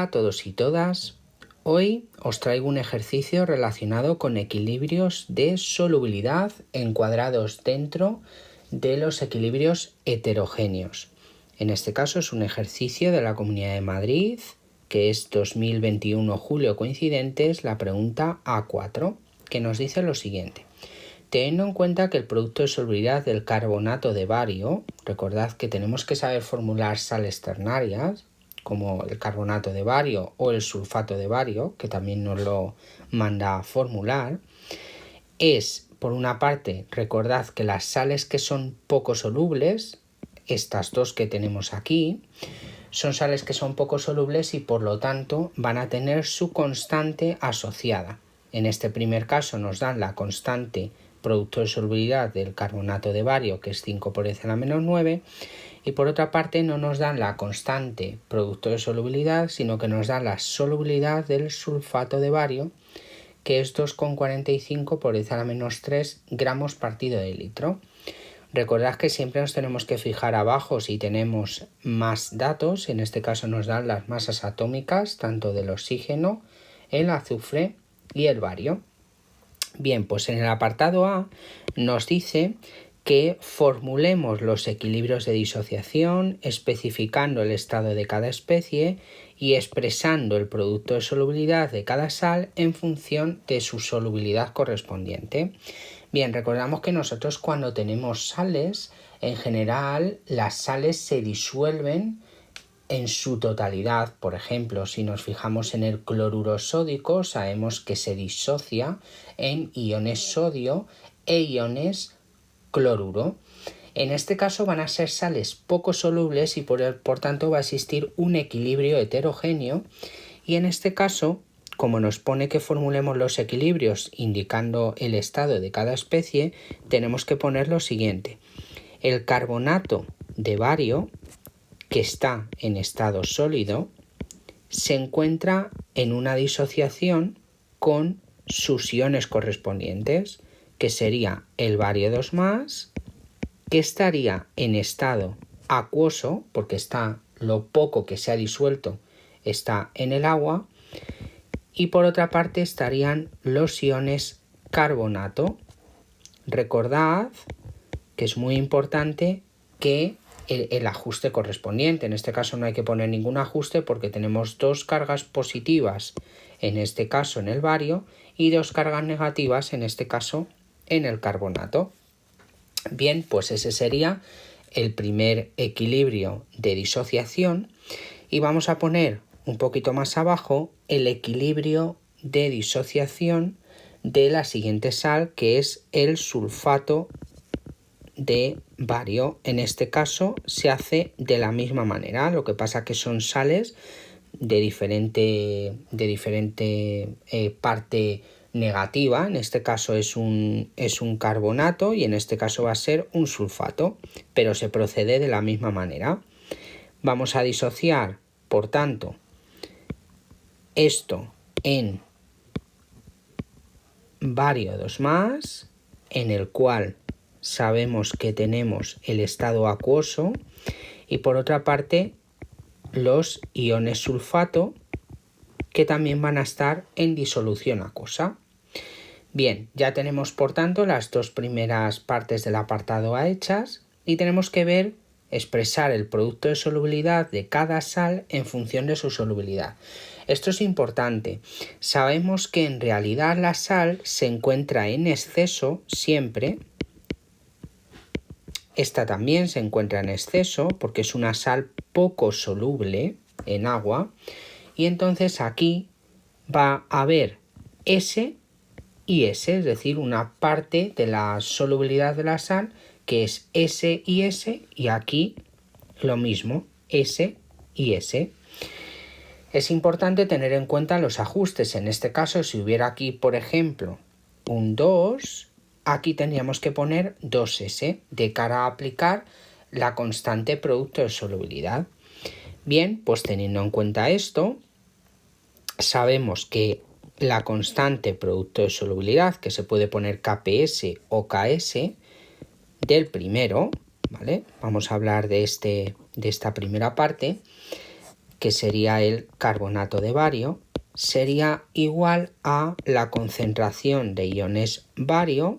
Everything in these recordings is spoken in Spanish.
Hola a todos y todas. Hoy os traigo un ejercicio relacionado con equilibrios de solubilidad encuadrados dentro de los equilibrios heterogéneos. En este caso es un ejercicio de la Comunidad de Madrid, que es 2021 julio coincidentes, la pregunta A4, que nos dice lo siguiente. Teniendo en cuenta que el producto de solubilidad del carbonato de bario, recordad que tenemos que saber formular sales ternarias, como el carbonato de bario o el sulfato de bario, que también nos lo manda a formular, es, por una parte, recordad que las sales que son poco solubles, estas dos que tenemos aquí, son sales que son poco solubles y por lo tanto van a tener su constante asociada. En este primer caso nos dan la constante producto de solubilidad del carbonato de bario, que es 5 por 10 a la menos 9, y por otra parte no nos dan la constante producto de solubilidad, sino que nos dan la solubilidad del sulfato de bario, que es 2,45 por 10 a la menos 3 gramos partido de litro. Recordad que siempre nos tenemos que fijar abajo si tenemos más datos, en este caso nos dan las masas atómicas, tanto del oxígeno, el azufre y el bario. Bien, pues en el apartado A nos dice que formulemos los equilibrios de disociación, especificando el estado de cada especie y expresando el producto de solubilidad de cada sal en función de su solubilidad correspondiente. Bien, recordamos que nosotros cuando tenemos sales, en general las sales se disuelven en su totalidad. Por ejemplo, si nos fijamos en el cloruro sódico, sabemos que se disocia en iones sodio e iones cloruro. En este caso van a ser sales poco solubles y por tanto va a existir un equilibrio heterogéneo, y en este caso, como nos pone que formulemos los equilibrios indicando el estado de cada especie, tenemos que poner lo siguiente. El carbonato de bario, que está en estado sólido, se encuentra en una disociación con sus iones correspondientes, que sería el bario 2+, que estaría en estado acuoso, porque está lo poco que se ha disuelto está en el agua, y por otra parte estarían los iones carbonato. Recordad que es muy importante que el ajuste correspondiente, en este caso no hay que poner ningún ajuste porque tenemos dos cargas positivas, en este caso en el bario, y dos cargas negativas, en este caso en el carbonato. Bien, pues ese sería el primer equilibrio de disociación, y vamos a poner un poquito más abajo el equilibrio de disociación de la siguiente sal, que es el sulfato de bario. En este caso se hace de la misma manera, lo que pasa que son sales de diferente parte negativa. En este caso es un carbonato y en este caso va a ser un sulfato, pero se procede de la misma manera. Vamos a disociar, por tanto, esto en bario 2+, en el cual sabemos que tenemos el estado acuoso, y por otra parte los iones sulfato, que también van a estar en disolución acuosa. Bien, ya tenemos por tanto las dos primeras partes del apartado A hechas, y tenemos que expresar el producto de solubilidad de cada sal en función de su solubilidad. Esto es importante. Sabemos que en realidad la sal se encuentra en exceso siempre. Esta también se encuentra en exceso porque es una sal poco soluble en agua, y entonces aquí va a haber S y S, es decir, una parte de la solubilidad de la sal que es S y S, y aquí lo mismo, S y S. Es importante tener en cuenta los ajustes. En este caso, si hubiera aquí, por ejemplo, un 2, aquí tendríamos que poner 2S de cara a aplicar la constante producto de solubilidad. Bien, pues teniendo en cuenta esto, sabemos que la constante producto de solubilidad, que se puede poner KPS o KS, del primero, ¿vale? Vamos a hablar de esta primera parte, que sería el carbonato de bario, sería igual a la concentración de iones bario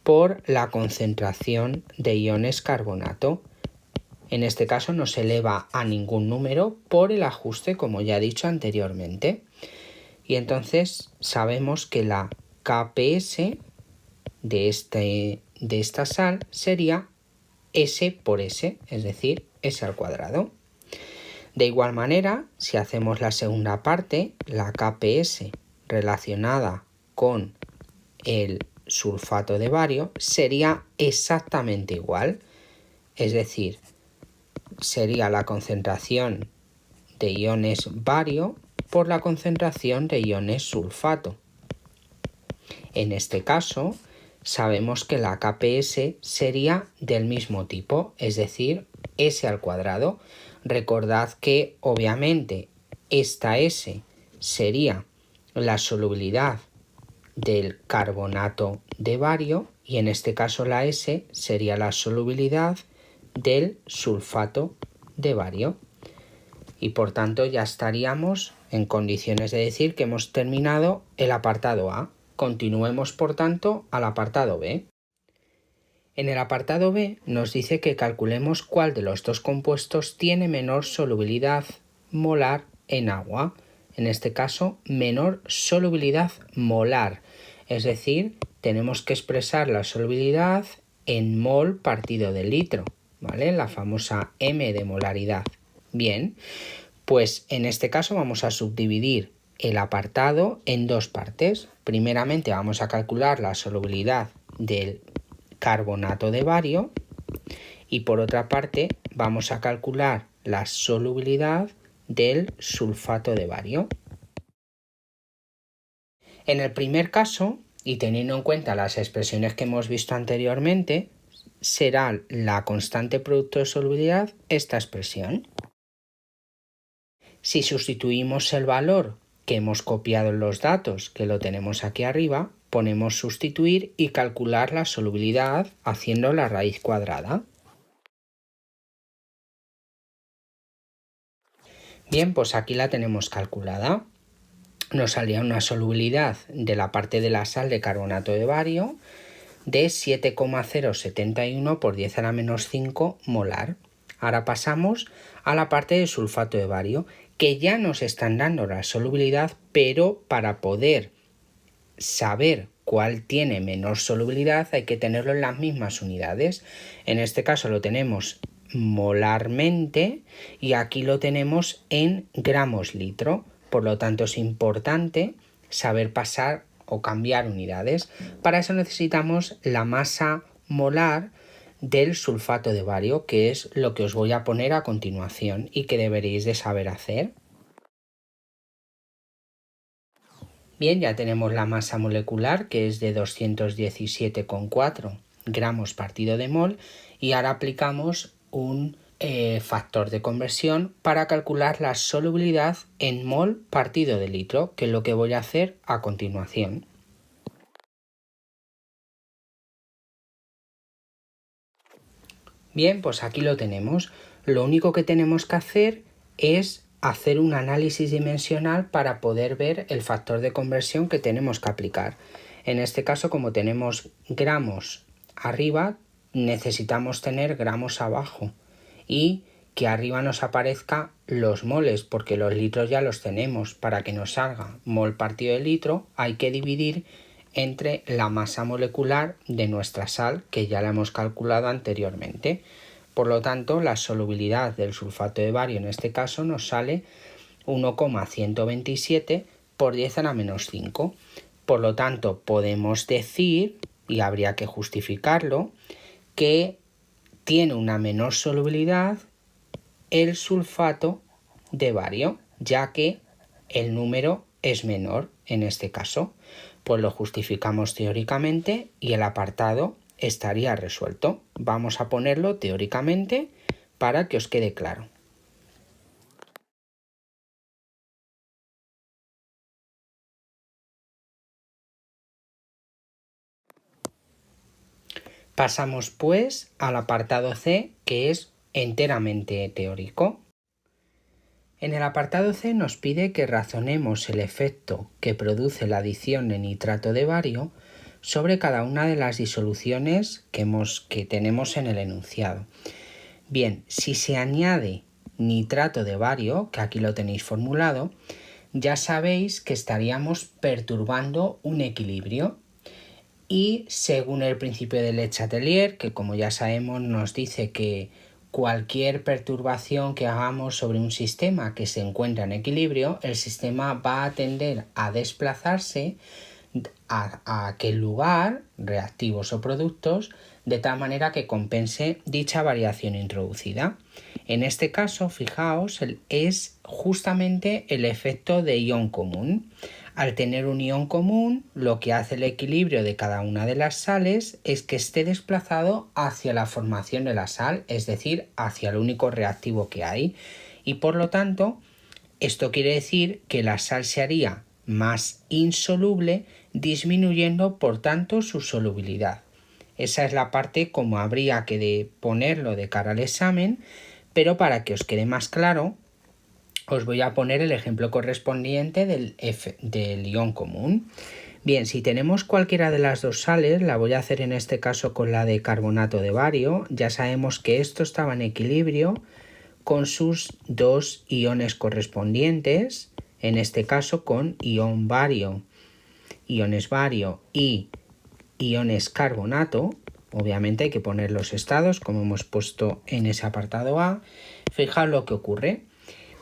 por la concentración de iones carbonato. En este caso no se eleva a ningún número por el ajuste, como ya he dicho anteriormente. Y entonces sabemos que la Kps de esta sal sería S por S, es decir, S al cuadrado. De igual manera, si hacemos la segunda parte, la Kps relacionada con el sulfato de bario sería exactamente igual, es decir, sería la concentración de iones bario por la concentración de iones sulfato. En este caso, sabemos que la Kps sería del mismo tipo, es decir, S al cuadrado. Recordad que obviamente esta S sería la solubilidad del carbonato de bario y en este caso la S sería la solubilidad del sulfato de bario. Y por tanto ya estaríamos en condiciones de decir que hemos terminado el apartado A. Continuemos por tanto al apartado B. En el apartado B nos dice que calculemos cuál de los dos compuestos tiene menor solubilidad molar en agua. En este caso, menor solubilidad molar. Es decir, tenemos que expresar la solubilidad en mol partido del litro, ¿vale? La famosa M de molaridad. Bien, pues en este caso vamos a subdividir el apartado en dos partes. Primeramente vamos a calcular la solubilidad del carbonato de bario y por otra parte vamos a calcular la solubilidad del sulfato de bario. En el primer caso, y teniendo en cuenta las expresiones que hemos visto anteriormente, será la constante producto de solubilidad esta expresión. Si sustituimos el valor que hemos copiado en los datos, que lo tenemos aquí arriba, ponemos sustituir y calcular la solubilidad haciendo la raíz cuadrada. Bien, pues aquí la tenemos calculada. Nos salía una solubilidad de la parte de la sal de carbonato de bario de 7,071 por 10 a la menos 5 molar. Ahora pasamos a la parte de sulfato de bario, que ya nos están dando la solubilidad, pero para poder saber cuál tiene menor solubilidad hay que tenerlo en las mismas unidades. En este caso lo tenemos molarmente y aquí lo tenemos en gramos litro. Por lo tanto es importante saber pasar o cambiar unidades. Para eso necesitamos la masa molar del sulfato de bario, que es lo que os voy a poner a continuación y que deberéis de saber hacer. Bien, ya tenemos la masa molecular, que es de 217,4 gramos partido de mol, y ahora aplicamos un factor de conversión para calcular la solubilidad en mol partido de litro, que es lo que voy a hacer a continuación. Bien, pues aquí lo tenemos. Lo único que tenemos que hacer es hacer un análisis dimensional para poder ver el factor de conversión que tenemos que aplicar. En este caso, como tenemos gramos arriba, necesitamos tener gramos abajo y que arriba nos aparezca los moles, porque los litros ya los tenemos. Para que nos salga mol partido de litro hay que dividir entre la masa molecular de nuestra sal, que ya la hemos calculado anteriormente. Por lo tanto, la solubilidad del sulfato de bario en este caso nos sale 1,127 por 10 a la menos 5. Por lo tanto, podemos decir, y habría que justificarlo, que tiene una menor solubilidad el sulfato de bario, ya que el número es menor en este caso. Pues lo justificamos teóricamente y el apartado estaría resuelto. Vamos a ponerlo teóricamente para que os quede claro. Pasamos pues al apartado C, que es enteramente teórico. En el apartado C nos pide que razonemos el efecto que produce la adición de nitrato de bario sobre cada una de las disoluciones que tenemos en el enunciado. Bien, si se añade nitrato de bario, que aquí lo tenéis formulado, ya sabéis que estaríamos perturbando un equilibrio. Y según el principio de Le Chatelier, que como ya sabemos nos dice que cualquier perturbación que hagamos sobre un sistema que se encuentra en equilibrio, el sistema va a tender a desplazarse a aquel lugar, reactivos o productos, de tal manera que compense dicha variación introducida. En este caso, fijaos, es justamente el efecto de ion común. Al tener un ion común, lo que hace el equilibrio de cada una de las sales es que esté desplazado hacia la formación de la sal, es decir, hacia el único reactivo que hay. Y por lo tanto, esto quiere decir que la sal se haría más insoluble, disminuyendo por tanto su solubilidad. Esa es la parte como habría que ponerlo de cara al examen, pero para que os quede más claro, os voy a poner el ejemplo correspondiente del ion común. Bien, si tenemos cualquiera de las dos sales, la voy a hacer en este caso con la de carbonato de bario. Ya sabemos que esto estaba en equilibrio con sus dos iones correspondientes, en este caso con ion bario, iones bario y iones carbonato. Obviamente hay que poner los estados como hemos puesto en ese apartado A. Fijaos lo que ocurre.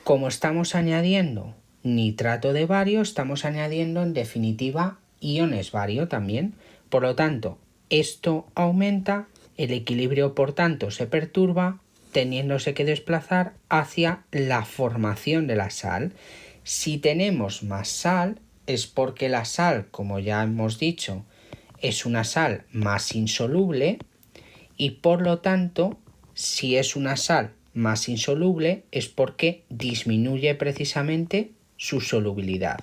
Como estamos añadiendo nitrato de bario, estamos añadiendo en definitiva iones bario también. Por lo tanto, esto aumenta, el equilibrio por tanto se perturba, teniéndose que desplazar hacia la formación de la sal. Si tenemos más sal, es porque la sal, como ya hemos dicho, es una sal más insoluble y por lo tanto, si es una sal más insoluble es porque disminuye precisamente su solubilidad.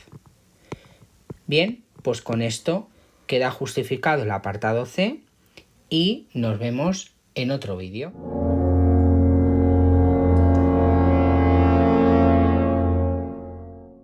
Bien, pues con esto queda justificado el apartado C y nos vemos en otro vídeo.